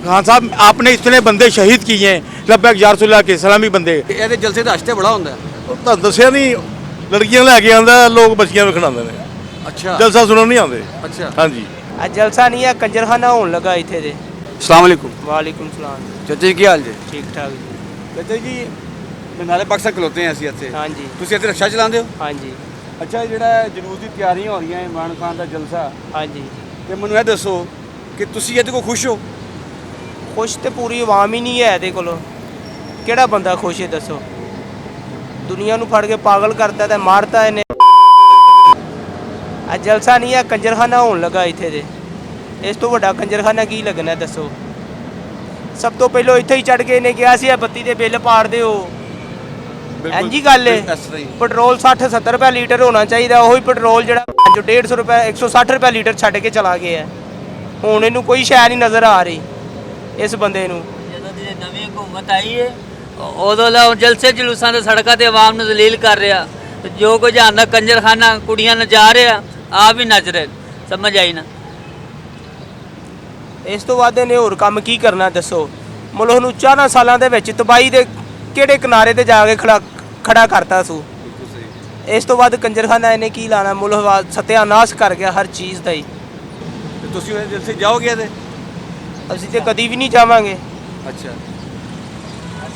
खान साहब आपने इतने बंदे शहीद किए हैं, लब्बैक या रसूलल्लाह के सलामी बंदे। ਇਹਦੇ ਜਲਸੇ ਦਾ ਹਸ਼ਤੇ ਬੜਾ ਹੁੰਦਾ ਹੈ। ਤੁਹਾਨੂੰ ਦੱਸਿਆ ਨਹੀਂ, ਲੜਕੀਆਂ ਲੈ ਕੇ ਆਉਂਦਾ, ਲੋਕ ਬੱਚੀਆਂ ਵਿਖਾਉਂਦੇ ਨੇ, ਅੱਛਾ ਜਲਸਾ ਸੁਣਨ ਨਹੀਂ ਆਉਂਦੇ। ਅੱਛਾ ਹਾਂਜੀ ਆ ਜਲਸਾ ਨਹੀਂ ਆ, ਕੰਜਰਖਾਨਾ ਹੋਣ ਲੱਗਾ ਇੱਥੇ ਦੇ। ਅਸਲਾਮ ਵਾਲੇਕੁਮ ਵਾਲੇਕੁਮ ਸਲਾਮ। ਚਾਚਾ ਜੀ ਕੀ ਹਾਲ ਜੀ? ਠੀਕ ਠਾਕ ਜੀ। ਚਾਚਾ ਜੀ ਨਾਲੇ ਪਾਕਿਸਤਾਨ ਖਲੋਤੇ ਹਾਂ ਅਸੀਂ ਇੱਥੇ, ਹਾਂਜੀ ਤੁਸੀਂ ਇੱਥੇ ਰਕਸ਼ਾ ਚਲਾਉਂਦੇ ਹੋ? ਹਾਂਜੀ ਅੱਛਾ ਜਿਹੜਾ ਜਲੂਸ ਦੀ ਤਿਆਰੀਆਂ ਹੋ ਰਹੀਆਂ ਇਮਰਾਨ ਖਾਨ ਦਾ ਜਲਸਾ, ਹਾਂਜੀ। ਤੇ ਮੈਨੂੰ ਇਹ ਦੱਸੋ ਕਿ ਤੁਸੀਂ ਇਹਦੇ ਕੋਲ ਖੁਸ਼ ਹੋ? ਖੁਸ਼ ਤੇ ਪੂਰੀ ਆਵਾਮ ਹੀ ਨਹੀਂ ਹੈ ਇਹਦੇ ਕੋਲੋਂ। ਕਿਹੜਾ ਬੰਦਾ ਖੁਸ਼ ਹੈ ਦੱਸੋ? ਦੁਨੀਆ ਨੂੰ ਫੜ ਕੇ ਪਾਗਲ ਕਰਤਾ ਤੇ ਮਾਰਤਾ ਇਹਨੇ। ਆ ਜਲਸਾ ਨਹੀਂ ਆ, ਕੰਜਰਖਾਨਾ ਹੋਣ ਲੱਗਾ ਇੱਥੇ ਦੇ। ਇਸ ਤੋਂ ਵੱਡਾ ਕੰਜਰਖਾਨਾ ਕੀ ਲੱਗਣਾ ਦੱਸੋ? ਸਭ ਤੋਂ ਪਹਿਲਾਂ ਇੱਥੇ ਹੀ ਚੜ ਕੇ ਇਹਨੇ ਕਿਹਾ ਸੀ ਆ ਬੱਤੀ ਦੇ ਬਿੱਲ ਪਾੜ ਦਿਓ। ਇੰਜੀ ਗੱਲ ਏ। ਇਸ ਤਰ੍ਹਾਂ ਹੀ ਪੈਟਰੋਲ 60-70 ਰੁਪਏ ਲੀਟਰ ਹੋਣਾ ਚਾਹੀਦਾ, ਉਹੀ ਪੈਟਰੋਲ ਜਿਹੜਾ ਜੋ 150 ਰੁਪਏ 160 ਰੁਪਏ ਲੀਟਰ ਛੱਡ ਕੇ ਚਲਾ ਗਿਆ। ਹੁਣ ਇਹਨੂੰ ਕੋਈ ਸ਼ੈ ਨਹੀਂ ਨਜ਼ਰ ਆ ਰਹੀ ਇਸ ਬੰਦੇ ਨੂੰ। ਜਦੋਂ ਦੀ ਨਵੀਂ ਹਕੂਮਤ ਆਈ ਹੈ ਉਦੋਂ ਦਾ ਜਲਸੇ ਜਲੂਸਾਂ ਤੇ ਸੜਕਾਂ ਤੇ ਆਵਾਮ ਨੂੰ ਜ਼ਲੀਲ ਕਰ ਰਿਹਾ, ਜੋ ਕੁਝ ਆਂਦਾ ਕੰਜਰਖਾਨਾ ਕੁੜੀਆਂ ਨਚਾ ਰਿਹਾ, ਆਪ ਵੀ ਨੱਚ ਰਹੇ, ਸਮਝ ਆਈ ਨਾ? ਇਸ ਤੋਂ ਬਾਅਦ ਇਹਨੇ ਹੋਰ ਕੰਮ ਕੀ ਕਰਨਾ ਦੱਸੋ? ਮੁਲਕ ਨੂੰ 4 ਸਾਲਾਂ ਦੇ ਵਿੱਚ ਤਬਾਹੀ ਦੇ ਕਿਹੜੇ ਕਿਨਾਰੇ ਤੇ ਜਾ ਕੇ ਖੜਾ ਕਰਤਾ ਸੂ। ਇਸ ਤੋਂ ਬਾਅਦ ਕੰਜਰਖਾਨਾ ਇਹਨੇ ਕੀ ਲਾਣਾ? ਮੁਲਕ ਸਤਿਆਨਾਸ਼ ਕਰ ਗਿਆ ਹਰ ਚੀਜ਼ ਦਾ ਹੀ। ਤੇ ਤੁਸੀਂ ਇਹ ਜਲਸੇ ਜਾਓਗੇ ਤੇ? ਅਸੀਂ ਤੇ ਕਦੀ ਵੀ ਨਹੀਂ ਜਾਵਾਂਗੇ। ਅੱਛਾ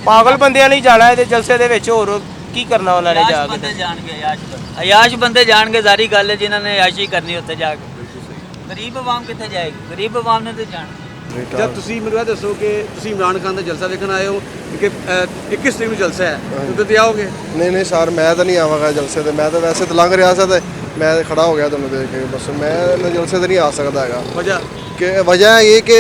ਪਾਗਲ ਬੰਦਿਆਂ ਲਈ ਜਾਣਾ ਇਹਦੇ ਜਲਸੇ ਦੇ ਵਿੱਚ, ਹੋਰ ਕੀ ਕਰਨਾ ਉਹਨਾਂ ਨੇ ਜਾ ਅਯਾਸ਼ ਕੇ? ਬੰਦੇ ਜਾਣਗੇ, ਅਯਾਸ਼ ਬੰਦੇ ਜਾਣਗੇ, ਜ਼ਾਰੀ ਗੱਲ ਹੈ, ਜਿਨ੍ਹਾਂ ਨੇ ਅਯਾਸ਼ੀ ਕਰਨੀ ਉੱਥੇ ਜਾ ਕੇ। ਗਰੀਬ ਆਵਾਮ ਕਿੱਥੇ ਜਾਏਗੀ? ਗਰੀਬ ਆਵਾਮ ਨੇ ਤੇ ਜਾਣਾ। ਜਦ ਤੁਸੀਂ ਮੈਨੂੰ ਇਹ ਦੱਸੋ ਕਿ ਤੁਸੀਂ ਇਮਰਾਨ ਖਾਨ ਦਾ ਜਲਸਾ ਦੇਖਣ ਆਏ ਹੋ ਕਿ 21 ਤਰੀਕ ਨੂੰ ਜਲਸਾ ਹੈ, ਤੁਸੀਂ ਤੇ ਆਓਗੇ? ਨਹੀਂ ਸਰ, ਮੈਂ ਤਾਂ ਨਹੀਂ ਆਵਾਂਗਾ ਜਲਸੇ ਤੇ। ਮੈਂ ਤਾਂ ਵੈਸੇ ਤਾਂ ਲੰਘ ਰਿਹਾ ਸੀ ਤੇ ਮੈਂ ਖੜਾ ਹੋ ਗਿਆ ਤੁਹਾਨੂੰ ਦੇਖ ਕੇ, ਬਸ ਮੈਂ ਜਲਸੇ ਤੇ ਨਹੀਂ ਆ ਸਕਦਾ ਹੈਗਾ। ਵਜ੍ਹਾ ਇਹ ਕਿ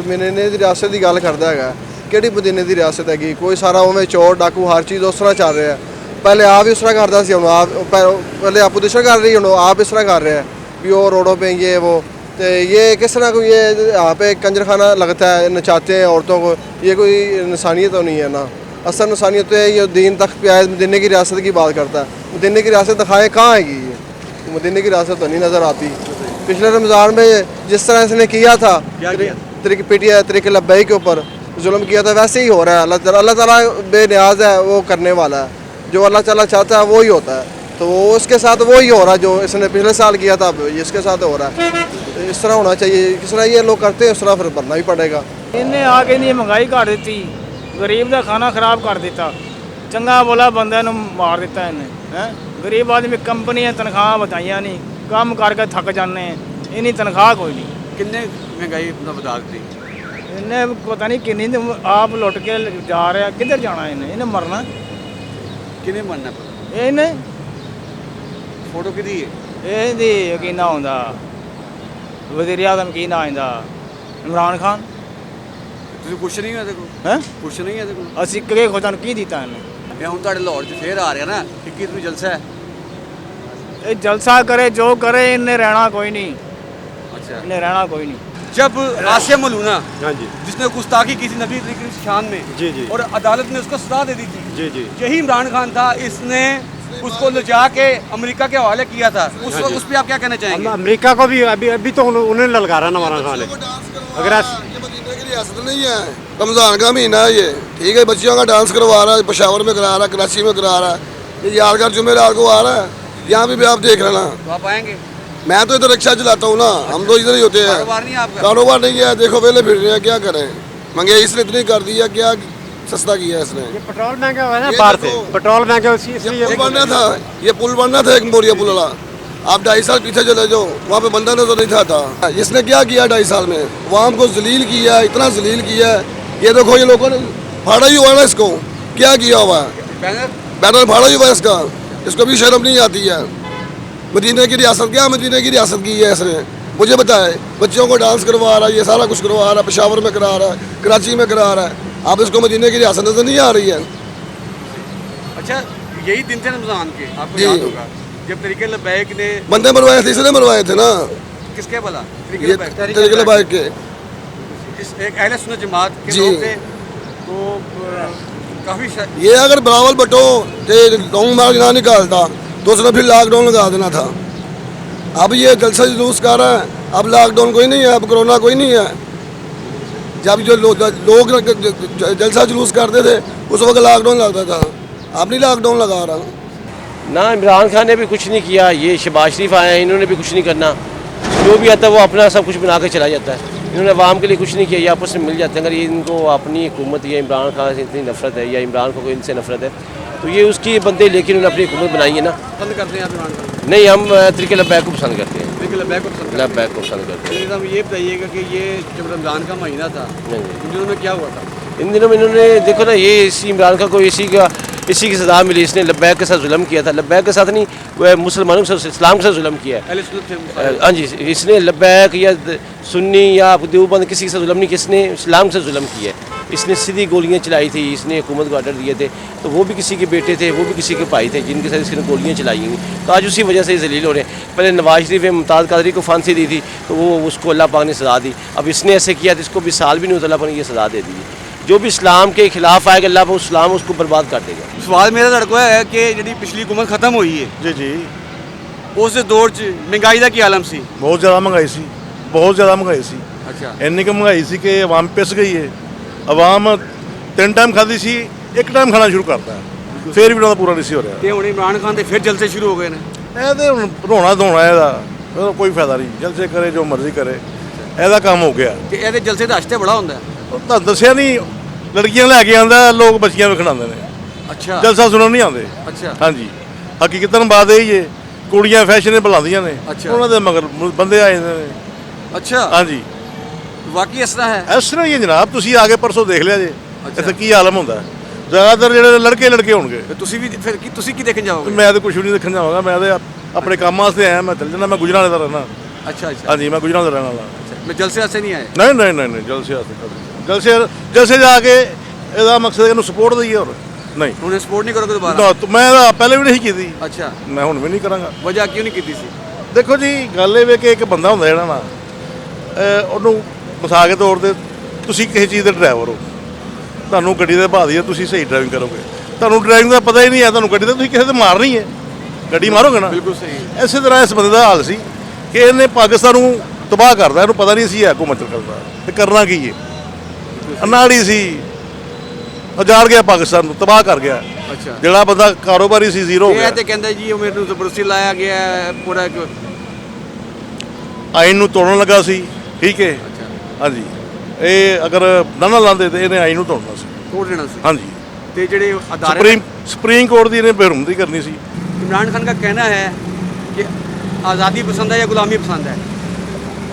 ਮਦੀਨੇ ਦੀ ਰਿਆਸਤ ਦੀ ਗੱਲ ਕਰਦਾ ਹੈਗਾ। ਕਿਹੜੀ ਮਦੀਨੇ ਦੀ ਰਿਆਸਤ ਹੈਗੀ? ਕੋਈ ਸਾਰਾ ਉਵੇਂ ਚੋਰ ਡਾਕੂ ਹਰ ਚੀਜ਼ ਉਸ ਤਰ੍ਹਾਂ ਚੱਲ ਰਿਹਾ। ਪਹਿਲੇ ਆਪ ਇਸ ਤਰ੍ਹਾਂ ਕਰਦਾ ਸੀ, ਹੁਣ ਆਪ ਪਹਿਲੇ ਆਪੋਜੀਸ਼ਨ ਕਰ ਰਹੀ, ਹੁਣ ਆਪ ਇਸ ਤਰ੍ਹਾਂ ਕਰ ਰਿਹਾ कि वो रोडों पे ये वो। तो ये किस तरह को ये यहाँ पे कंजरखाना लगता है, नचाते हैं औरतों को, ये कोई इंसानियत तो नहीं है ना। असल इंसानियत तो है ये दीन तक पे आए। मदीने की रियासत की बात करता है, मदीने की रियासत दिखाएँ कहाँ आएगी? ये मदीने की रियासत तो नहीं नज़र आती। पिछले रमज़ान में जिस तरह इसने किया था तरीक़े लब्बैई के ऊपर जुल्म किया था, वैसे ही हो रहा है। अल्लाह ताला बेनियाज है, वो करने वाला है। जो अल्लाह ताला चाहता है वो ही होता है। तो उसके साथ वो ही हो रहा है जो इसने पिछले साल किया था, अब इसके साथ हो रहा है। इस तरह होना चाहिए, किस तरह ये लोग करते हैं उस तरह फिर बनना ही पड़ेगा। ਇਹਨੇ ਆ ਕੇ ਨਹੀਂ ਮਹਿੰਗਾਈ ਕਰ ਦਿੱਤੀ, ਗਰੀਬ ਦਾ ਖਾਣਾ ਖਰਾਬ ਕਰ ਦਿੱਤਾ, ਚੰਗਾ ਬੋਲਾ ਬੰਦਿਆਂ ਨੂੰ ਮਾਰ ਦਿੱਤਾ ਇਹਨੇ। ਹੈ ਗਰੀਬ ਆਦਮੀ, ਕੰਪਨੀਆਂ ਤਨਖਾਹਾਂ ਵਧਾਈਆਂ ਨਹੀਂ, ਕੰਮ ਕਰਕੇ ਥੱਕ ਜਾਂਦੇ ਆ, ਇਹਨੀ ਤਨਖਾਹ ਕੋਈ ਨਹੀਂ। ਕਿੰਨੇ ਮਹਿੰਗਾਈ ਦਾ ਵਧਾ ਦਿੱਤੀ ਇਹਨੇ? ਪਤਾ ਨਹੀਂ ਕਿੰਨੀ ਆਪ ਲੁੱਟ ਕੇ ਜਾ ਰਿਹਾ। ਕਿੱਧਰ ਜਾਣਾ ਇਹਨੇ ਮਰਨਾ। ਕਿਨੇ ਮੰਨਣਾ? ਇਹਨੇ ਫੋਟੋ ਕਿਹਦੀ ਹੈ? ਇਹਦੀ ਕੀ ਨਾਂ ਹੁੰਦਾ, ਵਜ਼ੀਰ ਆਜ਼ਮ ਕੀ ਨਾਂ ਆਉਂਦਾ, ਇਮਰਾਨ ਖਾਨ। ਤੁਸੀਂ ਖੁਸ਼ ਨਹੀਂ ਹੋ ਇਹਦੇ ਕੋਲ? ਹੈ ਖੁਸ਼ ਨਹੀਂ ਇਹਦੇ ਕੋਲ? ਅਸੀਂ ਕਿਹੜੇ ਖੁਦਾ ਨੂੰ ਕੀ ਦਿੱਤਾ ਇਹਨੇ? ਇਹ ਹੁਣ ਤੁਹਾਡੇ ਲਾਹੌਰ 'ਚ ਫੇਰ ਆ ਰਿਹਾ ਨਾ, 21 ਨੂੰ ਜਲਸਾ ਹੈ। ਇਹ ਜਲਸਾ ਕਰੇ ਜੋ ਕਰੇ, ਇਹਨੇ ਰਹਿਣਾ ਕੋਈ ਨਹੀਂ। अच्छा ਇਹਨੇ ਰਹਿਣਾ ਕੋਈ ਨਹੀਂ। जब आसिया मलूना हाँ जी जिसने गुस्ताखी की थी नबी की शान में, जी जी और अदालत ने उसको सजा दे दी थी, जी जी यही इमरान खान था, इसने उसको ले जाके अमेरिका के हवाले किया था। उस वक्त उस पर आप क्या कहना चाहेंगे? अमेरिका को भी अभी तो उन्हें ललकारा ना इमरान खान ने। अगर मदीने की रियासत नहीं है, रमज़ान का महीना है ये, ठीक है। बच्चियों का डांस करवा रहा है, पेशावर में करा रहा है, कराची में करा रहा है, ये यादगार जुमेरात को आ रहा है। यहाँ भी आप देख लेना। तो आप आएंगे? मैं तो इधर रिक्शा चलाता हूँ ना, हम तो इधर ही होते हैं। कारोबार नहीं है आपका? कारोबार नहीं है, देखो वेले फिर रहे हैं, क्या करें। महंगाई इसने इतनी कर दी है, क्या सस्ता किया है इसने। ये पेट्रोल महंगा हुआ है ना बाहर से, पेट्रोल महंगा इसलिए पुल बनना था, ये पुल बनना था एक मोरिया पुल वाला। आप 2.5 साल पीछे चले जाओ, वहाँ पे बंदा नजर नहीं था। इसने क्या किया 2.5 साल में? वाम को जलील किया, इतना जलील किया। ये देखो ये लोगों ने फाड़ा ही हुआ ना इसको, क्या किया हुआ है? बैनर फाड़ा ही हुआ है इसका, इसको भी शर्म नहीं आती है। मदीने की रियासत, क्या मदीने की रियासत की है इसने? मुझे बताए, बच्चों को डांस करवा रहा है, ये सारा कुछ करवा रहा है, पेशावर में करा रहा है, कराची में करा रहा है। आप इसको मदीने की रियासत नजर नहीं आ रही है? अच्छा यही दिन थे रमजान के, आपको जी। याद होगा जब तरीके लबैक ने बंदे मरवाए थे, इसने मरवाए थे ना। किसके भला? ये तरीके लबैक के इस एक अहले सुन्नत जमात के जी। लोग थे, तो काफ़ी ये अगर बरावल बटो लॉन्ग मार्च ना निकालता तो उसने फिर लॉकडाउन लगा देना था। अब ये जलसा जुलूस कर रहा है, अब लॉकडाउन कोई नहीं है, अब कोरोना कोई नहीं है। जब जो लोग जलसा जुलूस करते थे उस वक्त लॉकडाउन लगता था। अब नहीं लॉकडाउन लगा रहा। ना इमरान खान ने भी कुछ नहीं किया, ये शहबाज शरीफ आए हैं, इन्होंने भी कुछ नहीं करना। जो भी आता है वो अपना सब कुछ बना के चला जाता है। इन्होंने आवाम के लिए कुछ नहीं किया, ये आपस में मिल जाते हैं। अगर ये इनको अपनी हुकूमत या इमरान खान से इतनी नफरत है या इमरान को इनसे नफरत है तो ये उसकी बंदे लेकिन उन्होंने अपनी हुकूमत बनाई है ना। पसंद करते हैं आप इमरान खान? नहीं, हम तरीके लब्बैक को पसंद करते हैं। लेकिन लब्बैक को पसंद लब्बैक को पसंद करते हैं। हम ये बताइएगा कि ये जब रमज़ान का महीना था इन दिनों में क्या हुआ था? इन दिनों में इन्होंने देखो ना, ये इसी इमरान खान को इसी की सज़ा मिली। इसने लब्बैक के साथ जुल्म किया था। लब्बैक के साथ नहीं, वह मुसलमानों के साथ, इस्लाम के साथ जुल्म किया है। हाँ जी, इसने लब्बैक या सुन्नी या देवबंद किसी के साथ जुल्म नहीं किया, इसने इस्लाम के साथ जुल्म किया है। इसने सीधी गोलियां चलाई थी, इसने हुकूमत को ऑर्डर दिए थे। तो वो भी किसी के बेटे थे, वो भी किसी के भाई थे जिनके साथ इसने गोलियां चलाई हुई। तो आज उसी वजह से ये जलील हो रहे हैं। पहले नवाज शरीफ मुमताज़ कादरी को फांसी दी थी तो वो उसको अल्लाह पाक ने सज़ा दी। अब इसने ऐसे किया तो इसको भी साल भी नहीं होता, अल्लाह पाक ने ये सज़ा दे दी। जो भी इस्लाम के खिलाफ आएगा अल्लाह पाक इस्लाम उसको बर्बाद कर देगा। सवाल मेरा लड़का है कि जी पिछली हुकूमत खत्म हुई है जी जी उस दौर च महंगाई का की आलम सी? बहुत ज़्यादा महंगाई सी, बहुत ज़्यादा महंगाई सी। अच्छा, ਇੰਨੀ ਕੁ महंगाई सी कि आवाम पिस गई है। आवाम 3 टाइम खाती सी, 1 टाइम खाना शुरू करता है, फिर भी उन्होंने पूरा नहीं सी हो रहा। ਤੇ ਹੁਣ ਇਮਰਾਨ ਖਾਨ ਦੇ ਫਿਰ ਜਲਸੇ ਸ਼ੁਰੂ ਹੋ ਗਏ ਨੇ। ਇਹ ਤੇ ਹੁਣ ਰੋਣਾ ਧੋਣਾ ਇਹਦਾ ਕੋਈ ਫਾਇਦਾ ਨਹੀਂ। ਜਲਸੇ ਕਰੇ ਜੋ ਮਰਜ਼ੀ ਕਰੇ, ਇਹਦਾ ਕੰਮ ਹੋ ਗਿਆ। ਤੇ ਇਹਦੇ ਜਲਸੇ ਦਾ ਹਸ਼ਤੇ ਬੜਾ ਹੁੰਦਾ ਹੈ। ਉਹ ਤਾਂ ਦੱਸਿਆ ਨਹੀਂ, ਲੜਕੀਆਂ ਲੈ ਕੇ ਆਉਂਦਾ, ਲੋਕ ਬੱਚੀਆਂ ਵੇਖਣ ਆਉਂਦੇ ਨੇ, ਅੱਛਾ ਜਲਸਾ ਸੁਣਨ ਨਹੀਂ ਆਉਂਦੇ। ਅੱਛਾ ਹਾਂਜੀ, ਹਕੀਕਤਨ ਬਾਤ ਇਹ ਹੀ ਹੈ, ਕੁੜੀਆਂ ਫੈਸ਼ਨ ਬੁਲਾਉਂਦੀਆਂ ਨੇ, ਅੱਛਾ। ਉਹਨਾਂ ਦੇ ਮਗਰ ਬੰਦੇ ਆ ਜਾਂਦੇ ਨੇ। ਅੱਛਾ, ਹਾਂਜੀ, ਵਾਕਈ ਇਸ ਤਰ੍ਹਾਂ ਹੈ? ਇਸ ਤਰ੍ਹਾਂ ਹੀ ਹੈ ਜਨਾਬ। ਤੁਸੀਂ ਆ ਕੇ ਪਰਸੋਂ ਦੇਖ ਲਿਆ ਜੇ ਅੱਛਾ। ਇੱਥੇ ਕੀ ਆਲਮ ਹੁੰਦਾ। ਜ਼ਿਆਦਾਤਰ ਜਿਹੜੇ ਲੜਕੇ ਹੋਣਗੇ। ਤੇ ਤੁਸੀਂ ਵੀ ਫਿਰ ਕੀ ਤੁਸੀਂ ਕੀ ਦੇਖਣ ਜਾਓਗੇ? ਮੈਂ ਤਾਂ ਕੁਝ ਵੀ ਨਹੀਂ ਦੇਖਣ ਜਾਵਾਂਗਾ। ਮੈਂ ਤਾਂ ਆਪਣੇ ਕੰਮ ਵਾਸਤੇ ਆਇਆ, ਮੈਂ ਚੱਲ ਜਾਣਾ। ਮੈਂ ਗੁਜਰਾਂਵਾਲੇ ਦਾ ਰਹਿਣਾ। ਅੱਛਾ ਅੱਛਾ, ਹਾਂਜੀ, ਮੈਂ ਗੁਜਰਾਂਵਾਲੇ ਦਾ ਰਹਿਣ ਵਾਲਾ। ਮੈਂ ਜਲਸੇ ਵਾਸਤੇ ਨਹੀਂ ਆਏ। ਨਹੀਂ ਨਹੀਂ ਨਹੀਂ ਨਹੀਂ, ਜਲਸੇ ਵਾਸਤੇ ਜਲਸੇ ਜਾ ਕੇ ਇਹਦਾ ਮਕਸਦ ਹੈ ਕਿ ਇਹਨੂੰ ਸਪੋਰਟ ਦਈਏ। ਹੋਰ ਨਹੀਂ, ਹੁਣ ਸਪੋਰਟ ਨਹੀਂ ਕਰੋਗੇ ਦੁਬਾਰਾ? ਨਾ, ਮੈਂ ਤਾਂ ਪਹਿਲੇ ਵੀ ਨਹੀਂ ਕੀਤੀ, ਅੱਛਾ, ਮੈਂ ਹੁਣ ਵੀ ਨਹੀਂ ਕਰਾਂਗਾ। ਵਜ੍ਹਾ ਕਿਉਂ ਨਹੀਂ ਕੀਤੀ ਸੀ? ਦੇਖੋ ਜੀ, ਗੱਲ ਇਹ ਵੇ ਕਿ ਇੱਕ ਬੰਦਾ ਹੁੰਦਾ ਜਿਹੜਾ ਨਾ, ਉਹਨੂੰ ਮਿਸਾਲ ਦੇ ਤੌਰ 'ਤੇ ਤੁਸੀਂ ਕਿਸੇ ਚੀਜ਼ ਦੇ ਡਰਾਈਵਰ ਹੋ, ਤੁਹਾਨੂੰ ਗੱਡੀ ਦੇ ਭਾਅ ਦੀ ਹੈ, ਤੁਸੀਂ ਸਹੀ ਡਰਾਈਵਿੰਗ ਕਰੋਗੇ। ਤੁਹਾਨੂੰ ਡਰਾਈਵਿੰਗ ਦਾ ਪਤਾ ਹੀ ਨਹੀਂ ਹੈ, ਤੁਹਾਨੂੰ ਗੱਡੀ ਤਾਂ ਤੁਸੀਂ ਕਿਸੇ ਤੇ ਮਾਰਨੀ ਹੈ, ਗੱਡੀ ਮਾਰੋਗੇ ਨਾ। ਬਿਲਕੁਲ ਸਹੀ। ਇਸੇ ਤਰ੍ਹਾਂ ਇਸ ਬੰਦੇ ਦਾ ਹਾਲ ਸੀ ਕਿ ਇਹਨੇ ਪਾਕਿਸਤਾਨ ਨੂੰ ਤਬਾਹ ਕਰਦਾ। ਇਹਨੂੰ ਪਤਾ ਨਹੀਂ ਸੀ ਹੈ ਕੋ ਮਤਲਬ ਕਰਦਾ ਤੇ ਕਰਨਾ ਕੀ ਹੈ। ਅਨਾੜੀ ਸੀ, ਉਜਾੜ ਗਿਆ ਪਾਕਿਸਤਾਨ ਨੂੰ, ਤਬਾਹ ਕਰ ਗਿਆ। ਅੱਛਾ, ਜਿਹੜਾ ਬੰਦਾ ਕਾਰੋਬਾਰੀ ਸੀ ਜ਼ੀਰੋ ਹੋ ਇਹ ਗਿਆ। ਤੇ ਕਹਿੰਦਾ ਜੀ ਉਹ ਮੈਨੂੰ ਜ਼ਬਰਦਸਤੀ ਲਾਇਆ ਗਿਆ ਹੈ, ਪੂਰਾ ਆਈਨ ਨੂੰ ਤੋੜਨ ਲੱਗਾ ਸੀ। ਠੀਕ ਹੈ, ਹਾਂਜੀ। ਇਹ ਅਗਰ ਨਾ ਲਾਉਂਦੇ ਤੇ ਇਹਨੇ ਆਈਨ ਨੂੰ ਤੋੜਨਾ ਸੀ, ਤੋੜ ਦੇਣਾ ਸੀ। ਹਾਂਜੀ। ਤੇ ਜਿਹੜੇ ਅਦਾਰੇ सुप्रीम कोर्ट की इन्हें बेरुमती करनी सी। इमरान खान का कहना है कि आज़ादी पसंद है या गुलामी पसंद है।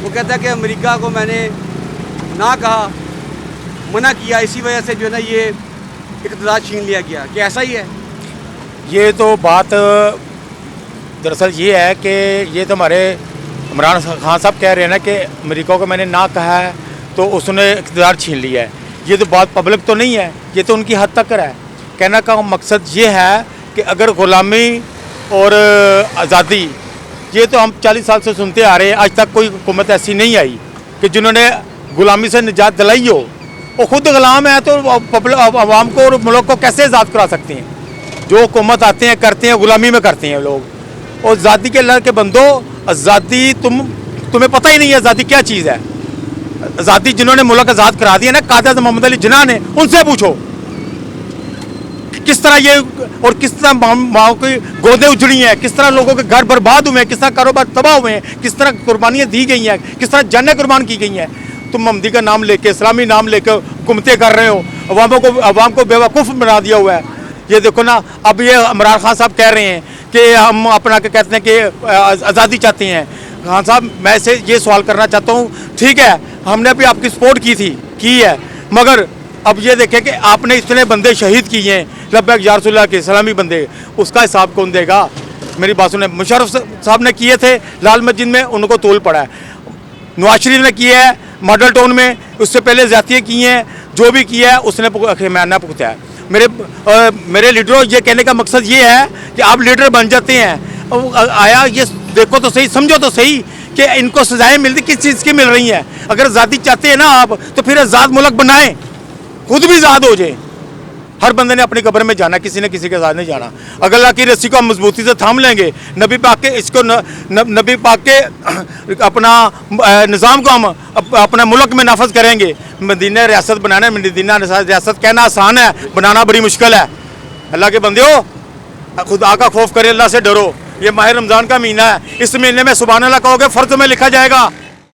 वो कहता है कि अमेरिका को मैंने ना कहा, मना किया, इसी वजह से जो है ना ये इक़्तिदार छीन लिया गया। क्या ऐसा ही है? ये तो बात दरअसल ये है कि ये तो हमारे इमरान खान साहब कह रहे हैं ना कि अमेरिका को मैंने ना कहा है तो उसने इक़्तिदार छीन लिया है। ये तो बात पब्लिक तो नहीं है, ये तो उनकी हद तक है। कहने का मकसद ये है कि अगर ग़ुलामी और आज़ादी, ये तो हम 40 साल से सुनते आ रहे हैं, आज तक कोई हुकूमत ऐसी नहीं आई कि जिन्होंने ग़ुलामी से निजात दिलाई हो। वो खुद ग़ुलाम है तो आवाम को और मुल्क को कैसे आज़ाद करा सकते हैं? जो हुकूमत आते हैं करते हैं, ग़ुलामी में करते हैं लोग। और आज़ादी के अल्लाह के बंदो, आज़ादी तुम्हें पता ही नहीं है आज़ादी क्या चीज़ है। आज़ादी जिन्होंने मुल्क आज़ाद करा दिया ना, कायद मोहम्मद अली जिन्ना ने, उनसे पूछो किस तरह ये और किस तरह माओ की गोदें उजड़ी हैं, किस तरह लोगों के घर बर्बाद हुए हैं, किस तरह कारोबार तबाह हुए हैं, किस तरह कुर्बानियाँ दी गई हैं, किस तरह जानें कुर्बान की गई हैं। तुम महमदी का नाम लेके, इस्लामी नाम लेकर हुकूमतें कर रहे हो, अवाम को बेवकूफ़ बना दिया हुआ है। ये देखो ना, अब ये इमरान खान साहब कह रहे हैं कि हम अपना क्या कहते हैं कि आज़ादी चाहते हैं। खान साहब, मैं से ये सवाल करना चाहता हूँ, ठीक है हमने भी आपकी सपोर्ट की है, मगर अब ये देखें कि आपने इतने बंदे शहीद किए हैं, लब्बैक या रसूलल्लाह के सलामी बंदे, उसका हिसाब कौन देगा? मेरी बात सुने, मुशर्रफ साहब ने किए थे लाल मस्जिद में, उनको तोल पड़ा है। नवाज शरीफ ने किया है मॉडल टाउन में, उससे पहले ज़्यादतियाँ की हैं, जो भी किया है उसने मैंने भुगता है। मेरे लीडरों, ये कहने का मकसद ये है कि आप लीडर बन जाते हैं। आया ये देखो तो सही, समझो तो सही कि इनको सजाएँ मिलती किस चीज़ की मिल रही हैं। अगर आज़ादी चाहते हैं ना आप, तो फिर आज़ाद मुल्क बनाएं, खुद भी आज़ाद हो जाए। हर बंदे ने अपनी कब्र में जाना, किसी ने किसी के साथ नहीं जाना। अगर अल्लाह की रस्सी को हम मजबूती से थाम लेंगे, नबी पाक के इसको नबी पाक के अपना निज़ाम को हम अपने मुल्क में नाफज करेंगे। मदीना रियासत बनाना, मदीना रियासत कहना आसान है, बनाना बड़ी मुश्किल है। अल्लाह के बंदे हो, खुदा का खौफ करे, अल्लाह से डरो। ये माह रमज़ान का महीना है, इस महीने में सुभान अल्लाह कहोगे फ़र्ज में लिखा जाएगा।